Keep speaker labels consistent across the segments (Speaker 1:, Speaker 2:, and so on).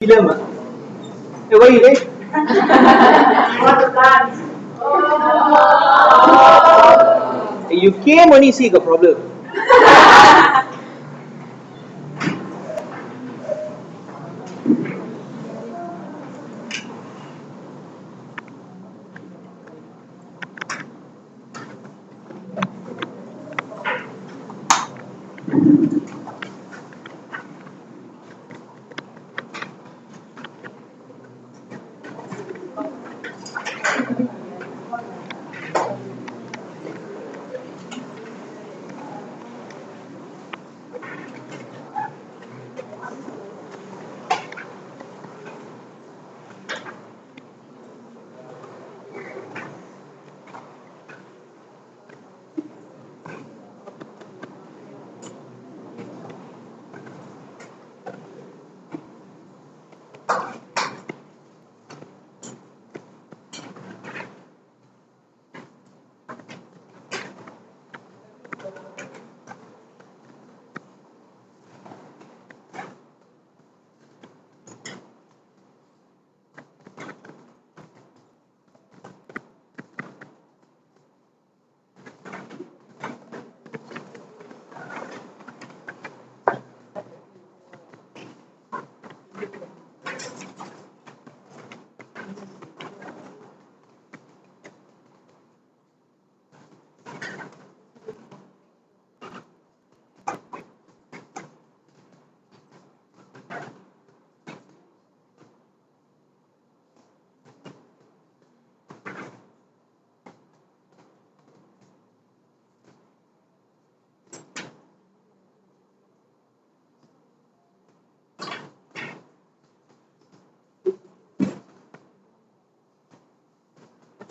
Speaker 1: Film ah? Hey, why you late?
Speaker 2: You want to dance?
Speaker 1: You came only see the problem.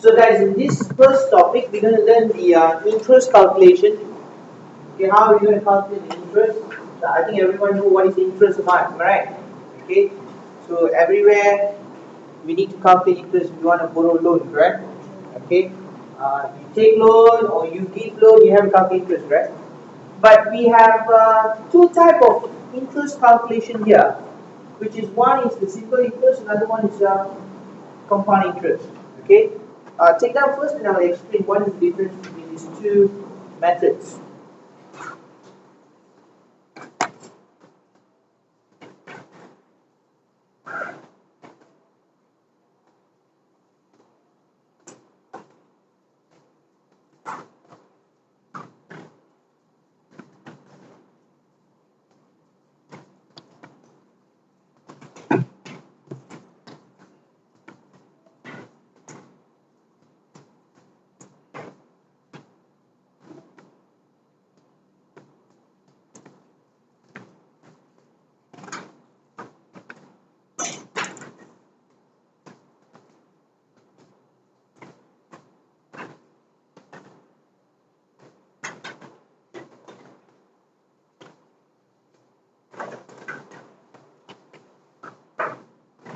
Speaker 1: So guys, in this first topic, we're going to learn the interest calculation. Okay, how are we going to calculate the interest? So I think everyone knows what is the interest amount, am I right? Okay, so everywhere we need to calculate interest if you want to borrow loan, correct? Okay, you take loan or you give loan, you have to calculate interest, right? But we have two type of interest calculation here, which is one is the simple interest, another one is compound interest. Okay, take that first, and I'll explain what is the difference between these two methods.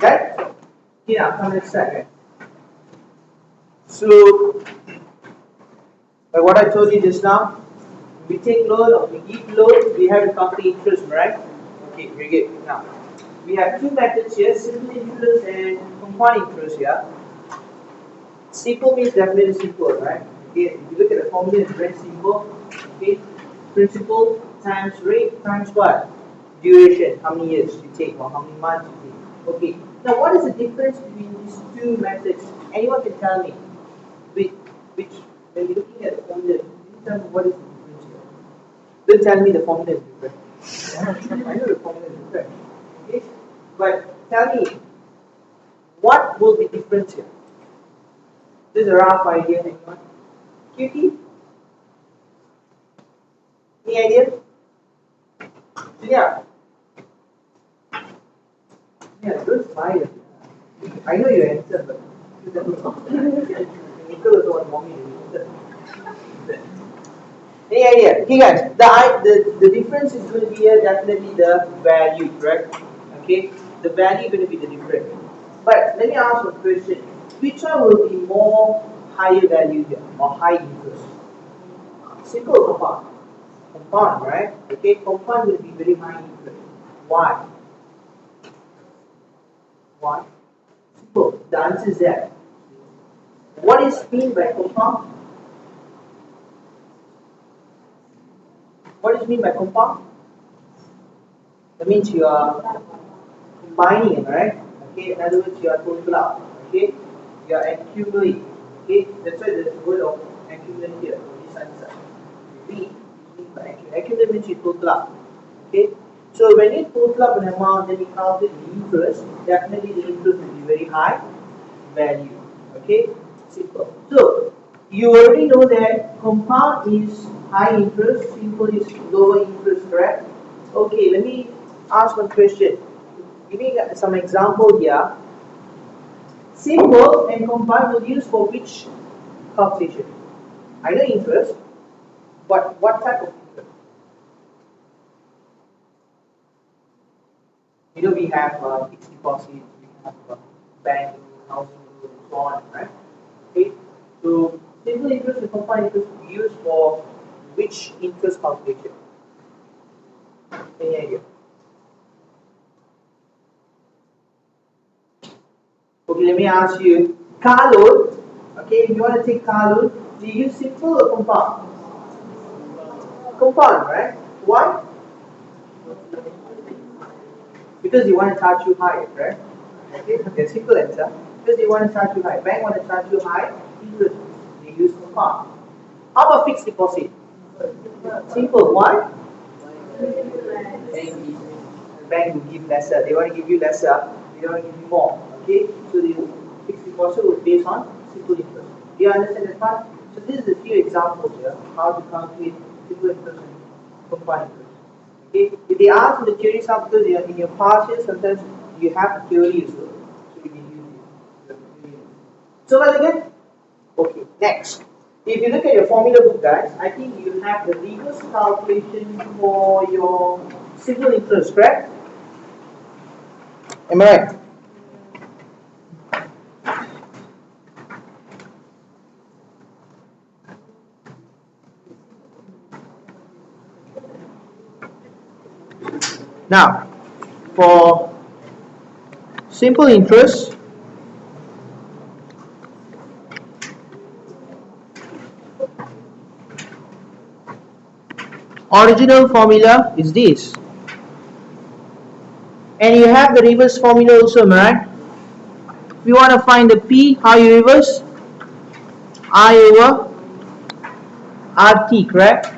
Speaker 1: Right? Yeah, come next second. So, by what I told you just now, we take loan or we give loan, we have to calculate interest, right? Okay, very good. Now, we have two methods here, simple interest and compound interest here. Simple means definitely simple, right? Okay, if you look at the formula, it's very simple. Okay, principal times rate times what? Duration, how many years you take or how many months you take. Okay, now what is the difference between these two methods? Anyone can tell me which when you're looking at the formula, can you tell me what is the difference here? Don't tell me the formula is different. I know the formula is different. Okay, but tell me what will be different here? This is a rough idea, anyone? QT? Any idea? Yeah. Yeah, don't smile. I know your answer, but Nicole also want mommy to answer. Any idea? Okay guys, the difference is going to be definitely the value, correct? Okay, the value is going to be the difference. But let me ask one question. Which one will be more higher value here or high interest? Simple or compound? Compound, right? Okay, compound will be very high interest. Why? 1. Simple. The answer is there. What is mean by compound? What is mean by compound? That means you are combining it, right? Okay, in other words, you are total up. Okay, you are accumulating. Okay, that's why there's the word of accumulate here. This answer. V means by accumulate. Accumulate means you total up. Okay, so when you total up an amount, then you calculate the interest. Definitely, the interest will be very high value. Okay, simple. So you already know that compound is high interest, simple is lower interest, correct? Okay, let me ask one question. Giving some example here. Simple and compound will use for which calculation? I know interest, but what type of interest? You know we have fixed deposits, we have bank, housing loan, and so on, right? Okay. So simple interest and compound interest will be used for which interest calculation? Any idea? Okay, let me ask you, car loan, okay, if you want to take car loan, do you use simple or compound? Compound, right? Why? Because you want to charge you high, right? Okay, the simple answer. Because they want to charge you high. Bank want to charge you high, interest. They use compound. How about fixed deposit? Simple. Why? Bank will give lesser. They want to give you lesser. They don't want to give you more. Okay, so the fixed deposit was based on simple interest. Do you understand that part? So this is a few examples here how to calculate simple interest and compound interest. Okay, if they ask in the theory sub, because in your past year sometimes you have theory as well, so you can use it. So well again. Okay, next. If you look at your formula book, guys, I think you have the reverse calculation for your simple interest, correct? Am I right? Now, for simple interest, original formula is this. And you have the reverse formula also, am I right? If you want to find the P, how you reverse? I over RT, correct?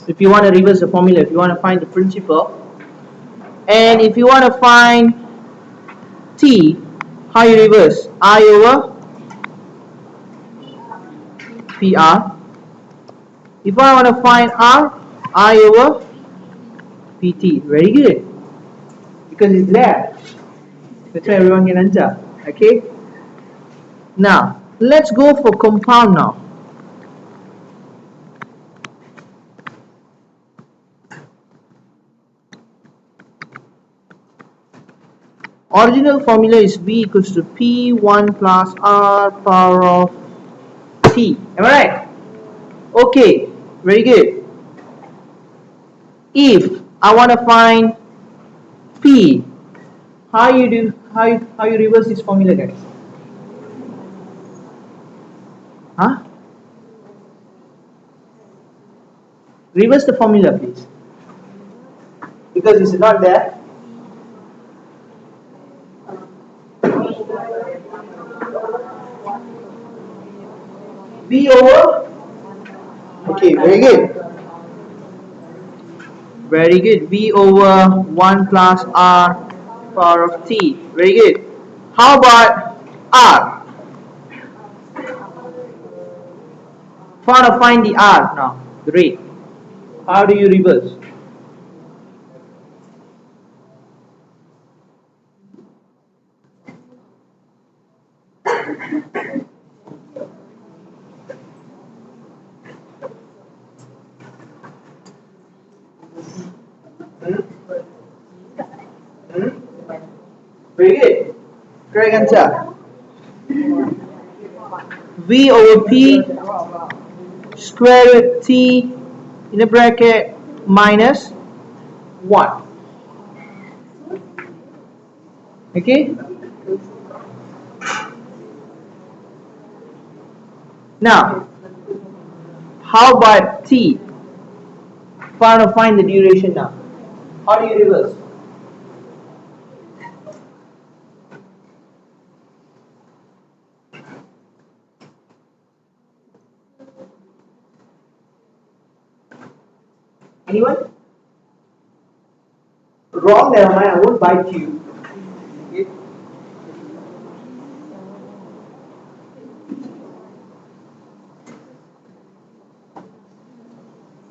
Speaker 1: If you want to reverse the formula, if you want to find the principal. And if you want to find T, how you reverse? I over PR. If I want to find R, I over PT. Very good. Because it's there. That's why everyone can answer. Okay? Now, let's go for compound now. Original formula is V equals to P1 plus R power of T. Am I right? Okay, very good. If I want to find P, how you reverse this formula, guys? Huh? Reverse the formula, please. Because it's not there. V over. Okay, very good. Very good. V over 1 plus R power of T. Very good. How about R? If I want to find the R now, the rate. How do you reverse? Very good. Correct answer. V over P square root T in a bracket minus 1. Okay. Now, how about t? Find the duration now. How do you reverse? Anyone? Wrong, never mind, I won't bite you. Okay.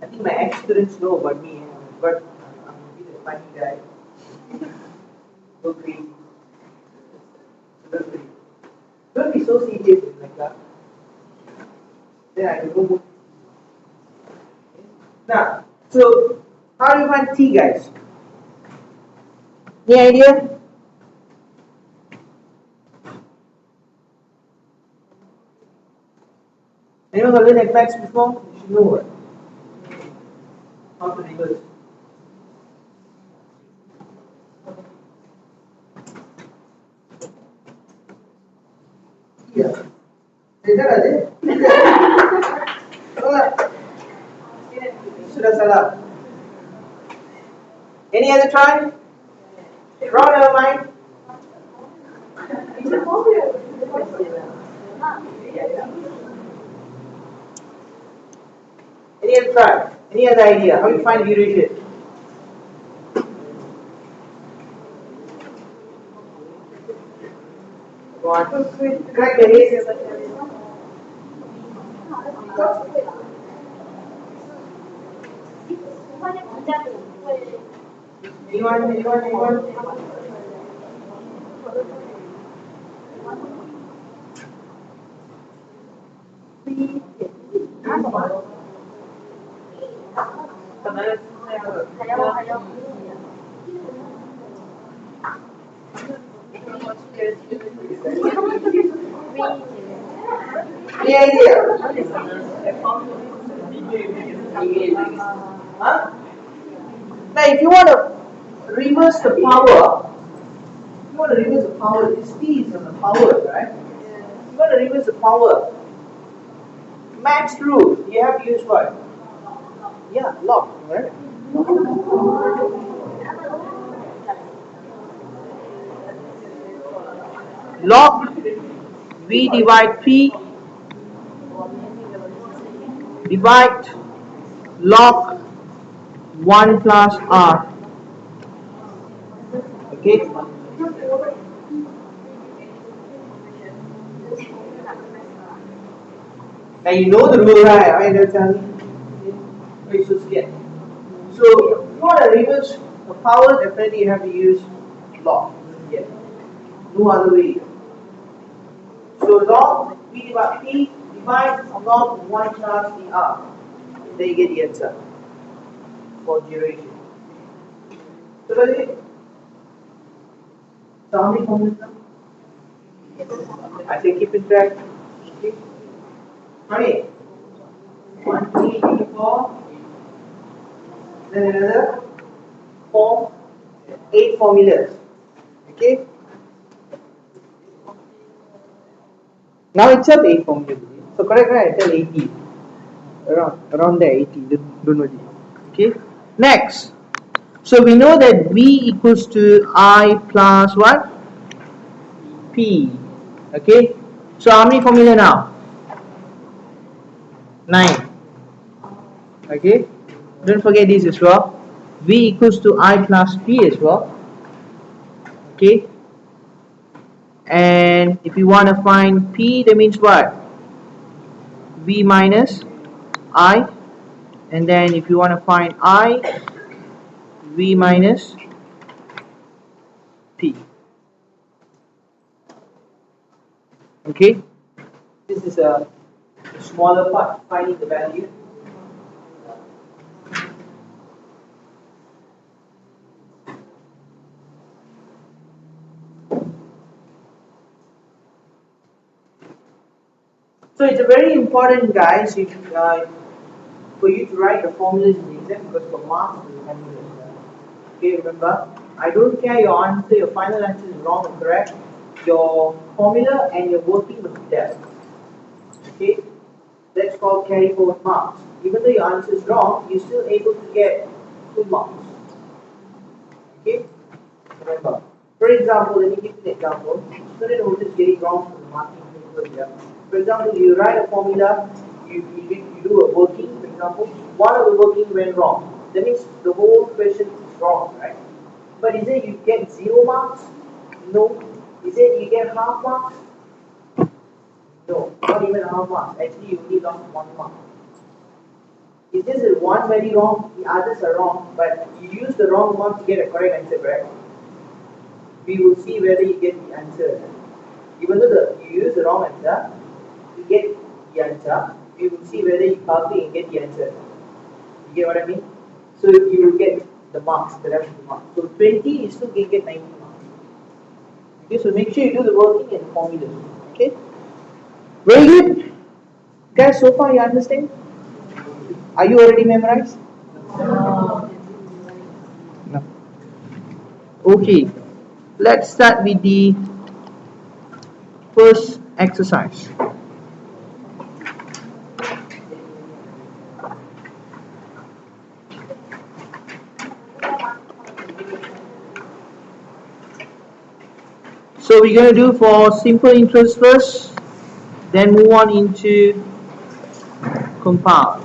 Speaker 1: I think my ex-students know about me, but I'm a bit a funny guy. So crazy. Don't be so serious like that. Then I don't know. Now, so how do you find T, guys? Any idea? Anyone got learned FX before? You should know what? How to reverse. Yeah. Tidak ada. Salah. Sudah salah. Any other try? Wrong, never mind. Any other try? Any other idea? How do you find duration? Go on. Crack the head. Anyone? Any idea? Huh? Now, if you want to reverse the power, this T is on the power, right? If you want to reverse the power, max rule, you have to use what? Yeah, log, right? Log V divide P divide log 1 plus R. Okay? Now you know the rule, right? I mean, that's why you so scared. So if you want to reverse the power, definitely you have to use log. Yeah. No other way. So log P divide log 1 plus the R. Then you get the answer for duration. So that's it. So how many formulas now? I say keep in track. Okay. How many? 1, 2, 3, 4. Then another 4, 8 formulas. Okay. Now itself 8 formulas. So correct, right? Tell 80. Around there, 80. Don't worry. Okay. Next. So we know that V equals to I plus what? P. Okay. So how many formula now? 9. Okay. Don't forget this as well. V equals to I plus P as well. Okay. And if you want to find P, that means what? V minus I. And then if you want to find I, V minus P. Okay. This is a smaller part, finding the value. So it's a very important, guys, for you to write the formulas in the exam, because for marks the formulas. Okay, remember? I don't care your answer, your final answer is wrong or correct. Your formula and your working must be there. Okay? That's called carry forward marks. Even though your answer is wrong, you're still able to get 2 marks. Okay? Remember. For example, let me give you an example. Student who is getting wrong for the marking paper here. For example, you write a formula, you do a working, for example, one of the working went wrong. That means the whole question is wrong, right? But is it you get 0 marks? No. Is it you get half marks? No, not even half marks. Actually, you only lost 1 mark. It's just that one very wrong, the others are wrong, but you use the wrong one to get a correct answer, correct? We will see whether you get the answer. Even though you use the wrong answer, you get the answer, we will see whether you calculate and get the answer. You get what I mean? So you will get the marks, the rest of the marks. So 20 you still can get 90 marks. Okay, so make sure you do the working and the formulas. Okay? Very good. Guys, so far you understand? Are you already memorized? No. Okay. Let's start with the first exercise. So we're going to do for simple interest first, then move on into compound.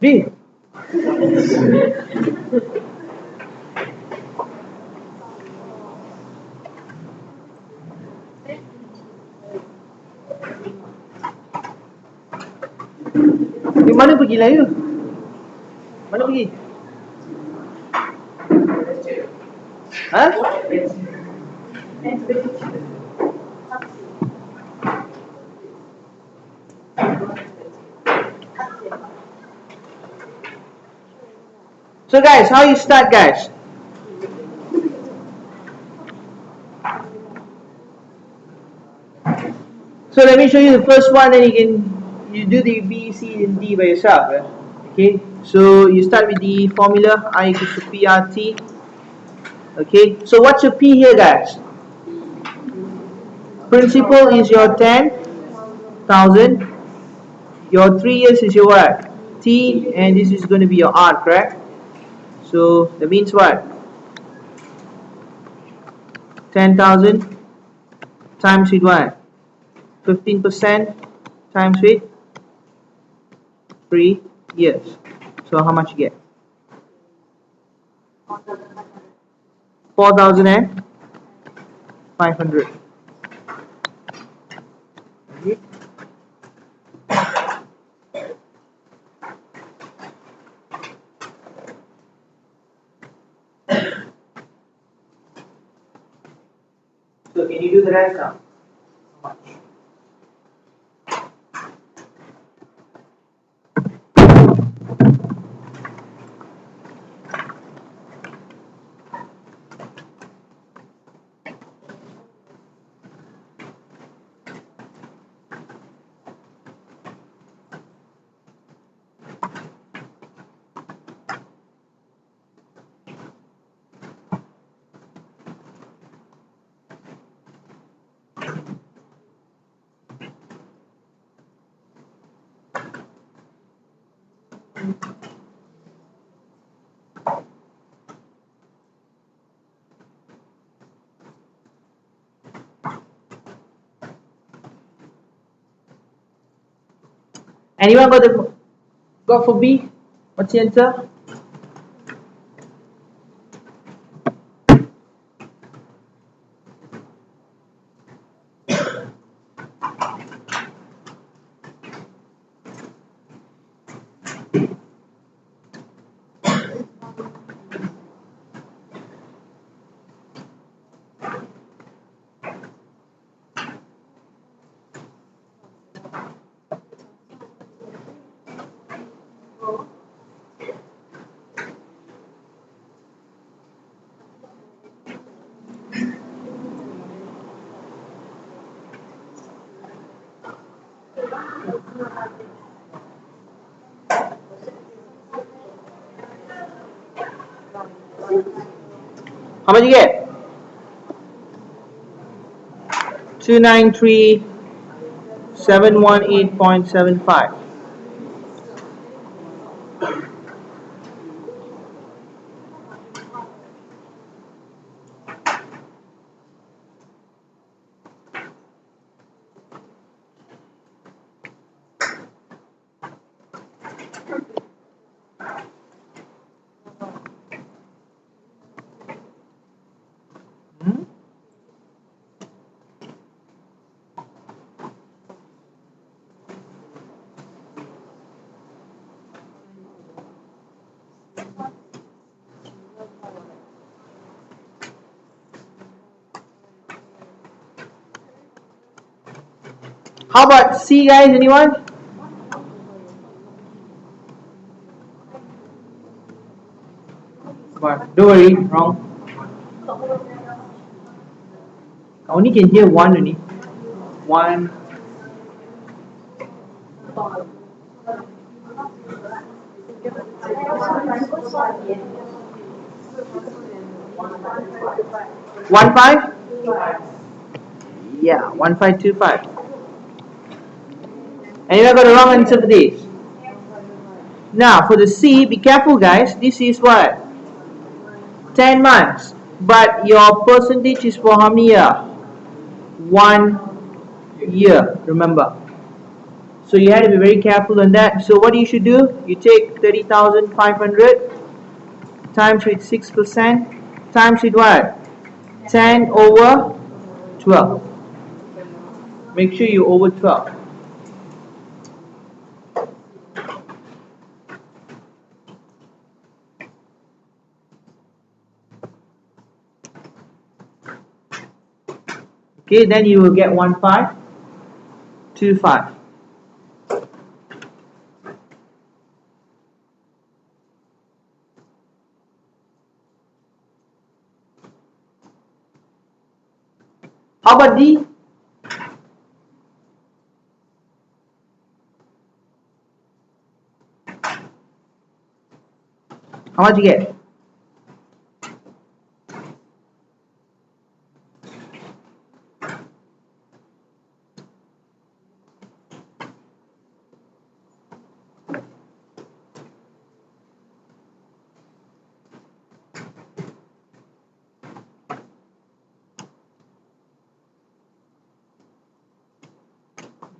Speaker 1: B. Di mana pergi lah you? Mana pergi? Huh? So guys, how you start, guys? So let me show you the first one, then you do the B, C, and D by yourself. Okay. So you start with the formula I equals to PRT. Okay. So what's your P here, guys? Principal is your 10,000. Your 3 years is your what? T, and this is going to be your R, correct? So that means what? 10,000 times with what? 15% times with 3 years. So how much you get? 4,500. So can you do the rest now? How much? Anyone got for B? What's the answer? How much you get? 293,718.75. Hmm? How about C, guys? Anyone? But don't worry, wrong. I only can hear one only. One. One five? Yeah, 1525. Anyone got a wrong answer for this? Now for the C, be careful, guys. This is what? 10 months. But your percentage is for how many year? 1 year, remember. So you have to be very careful on that. So what you should do, you take 30,500 times with 6% times with what? 10 over 12. Make sure you over 12. Okay, then you will get 1525. How about D? How much you get?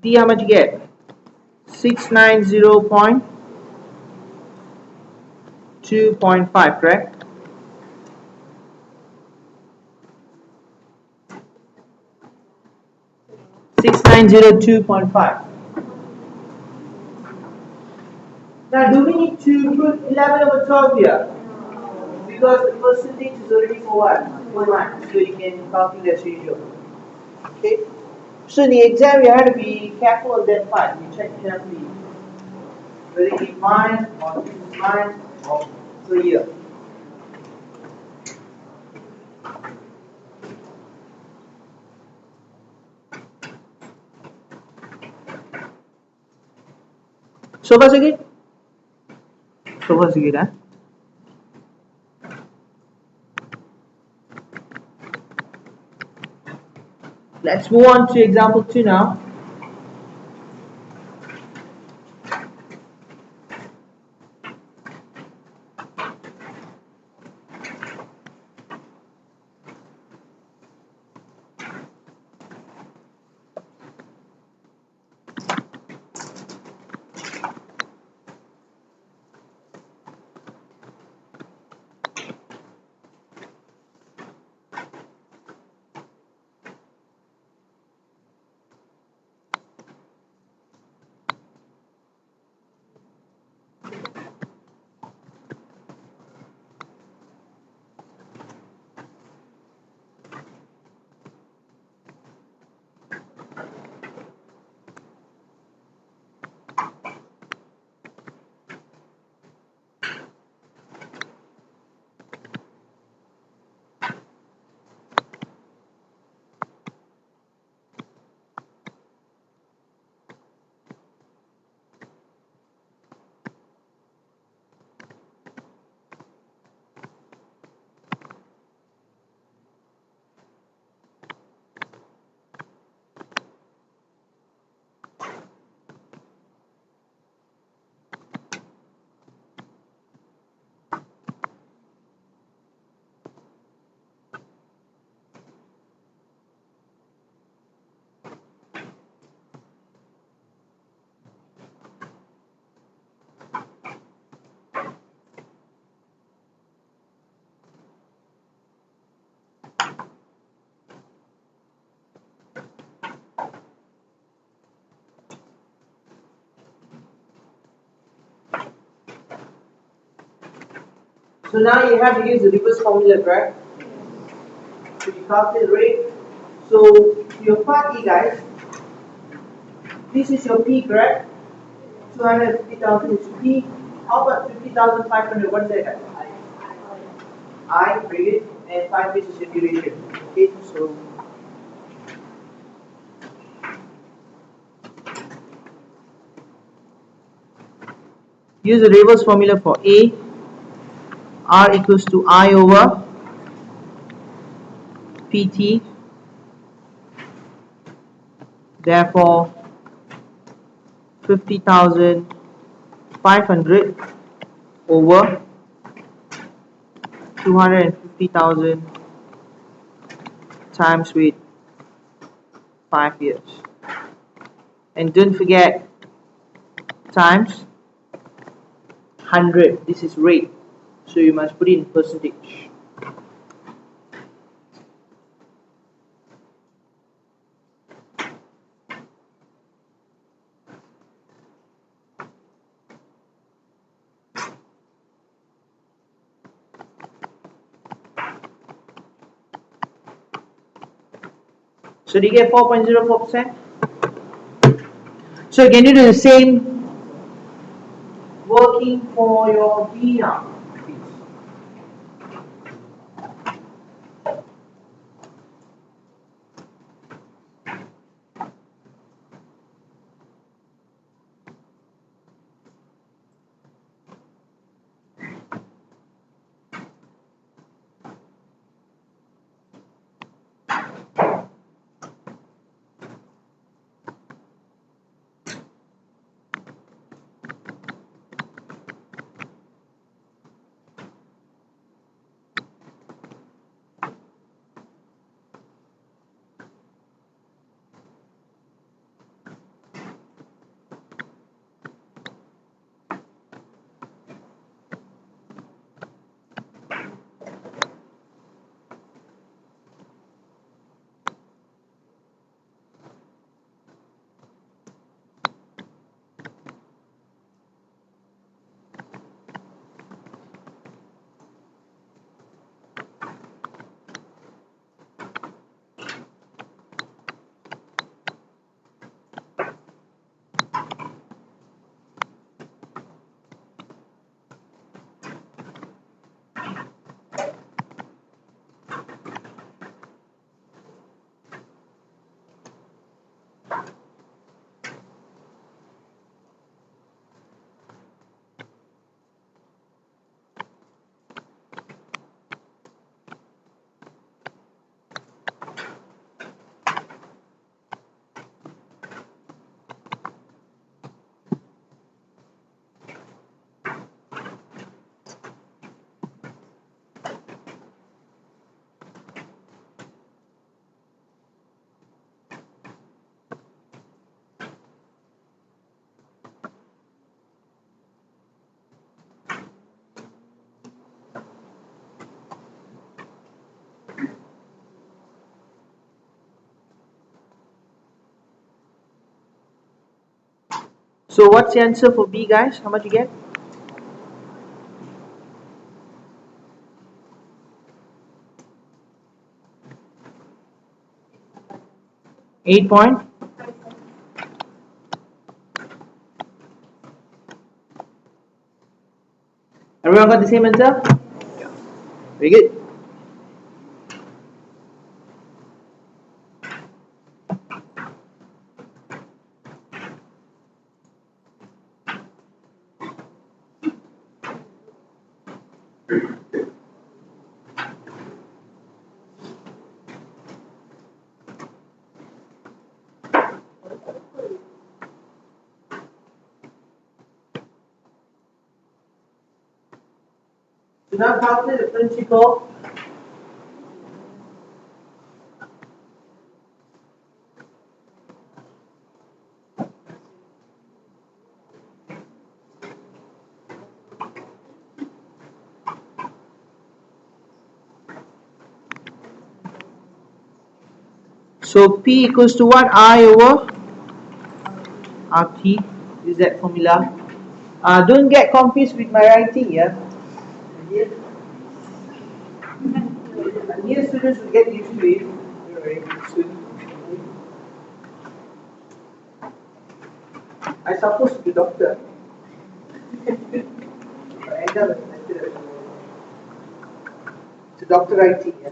Speaker 1: D, how much you get? 690.2.5, correct? 6902.5. Now, do we need to put 11 over 12 here? Because the percentage is already for what? For 1. So you can calculate the ratio. Okay? So in the exam, you have to be careful of that part. You check carefully whether it's mine or this is mine or so here. So far, so good? So far, so good, huh? Let's move on to example 2 now. So now you have to use the reverse formula, correct? So you calculate rate. So your part E, guys, this is your P, correct? 250,000 is P. How about 50,500? What is that? I, period, and 5 is your duration. Okay, so use the reverse formula for A. R equals to I over PT. Therefore, 50,500 over 250,000 times with 5 years. And don't forget, times 100. This is rate. So you must put it in percentage. So do you get 4.04%? So can you do the same working for your B now? So what's the answer for B, guys? How much you get? 8 point. Everyone got the same answer? Yeah. Very good. So now calculate the principal. So P equals to what? I over RT. Use that formula. Don't get confused with my writing here. New students will get used to it. I supposed to be doctor. I end up it's a doctor writing. Yeah.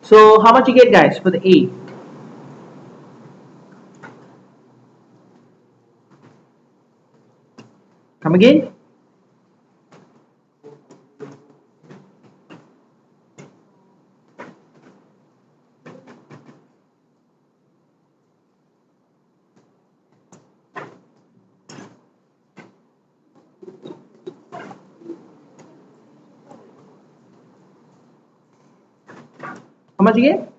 Speaker 1: So how much you get, guys, for the A? Come again? much again?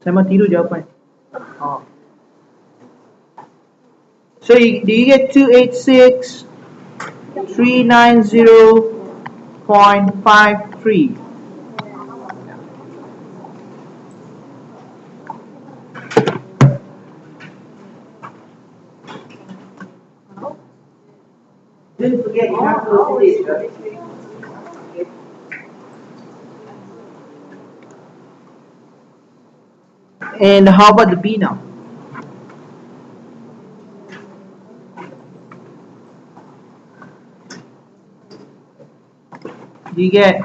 Speaker 1: Saya mau tiru jawapan. Oh. So do you get 286 390.53? Don't forget you have to do this, right? Okay. And how about the B now? You get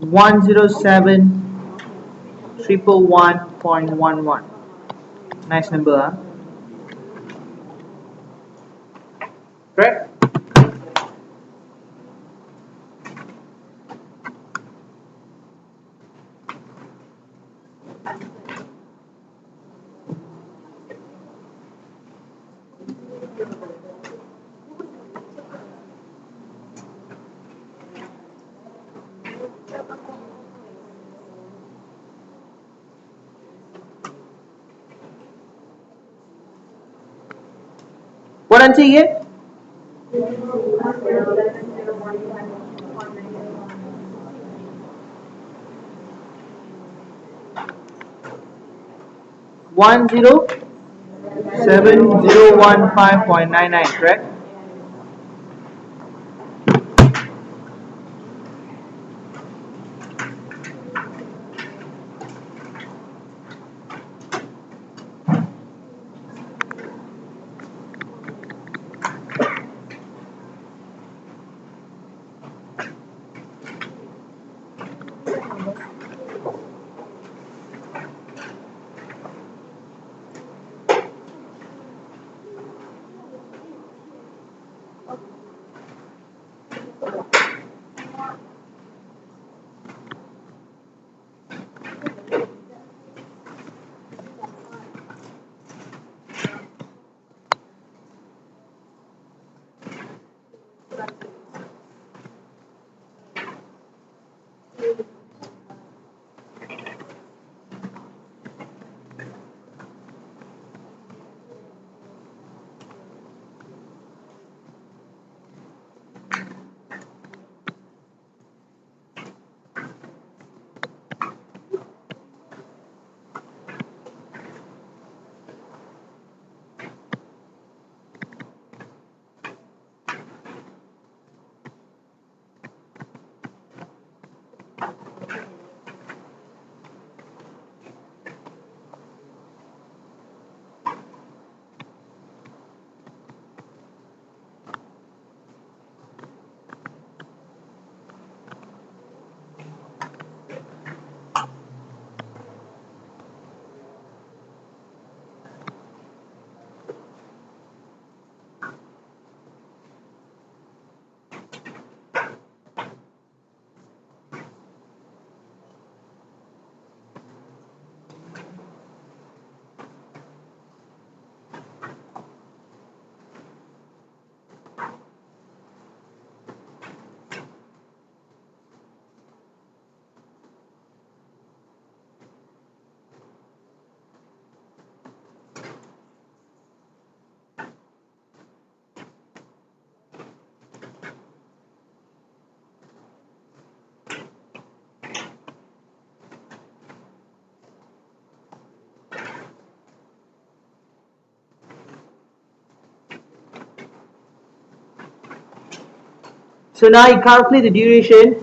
Speaker 1: 107,111.11. Nice number, huh? Correct? What answer you get? One zero 7015.99, correct? So now you calculate the duration.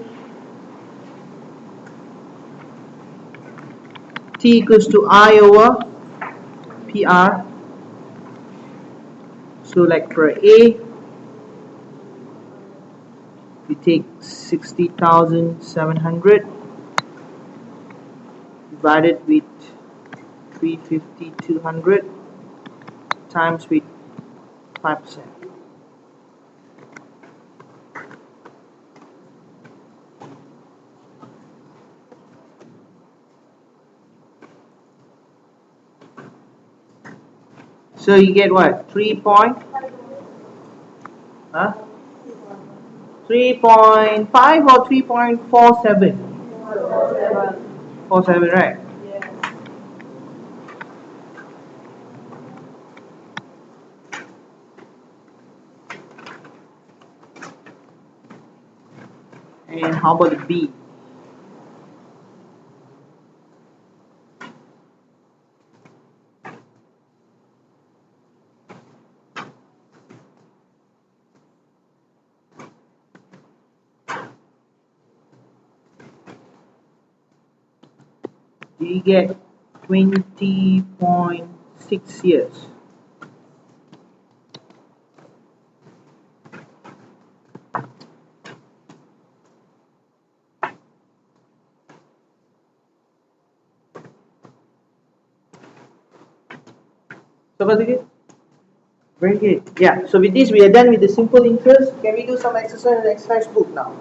Speaker 1: T equals to I over PR. So like for A, we take 60,700 divided with 350,200 times with 5%. So you get what? 3 point? Huh? 3.5 or 3.47? 47, right? And how about the B? We get 20.6 years. So, very good. Yeah. So with this, we are done with the simple interest. Can we do some exercise in the exercise book now?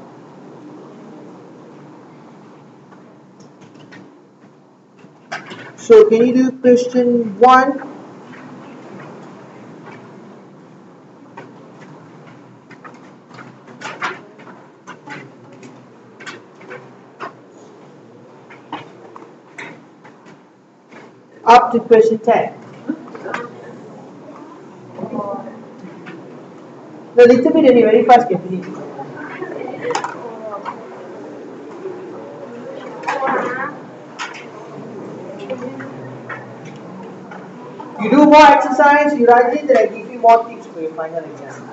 Speaker 1: So can you do question 1? Up to question 10. No, little bit only, very fast can finish. You do more exercise, you write it, then I give you more tips for your final exam.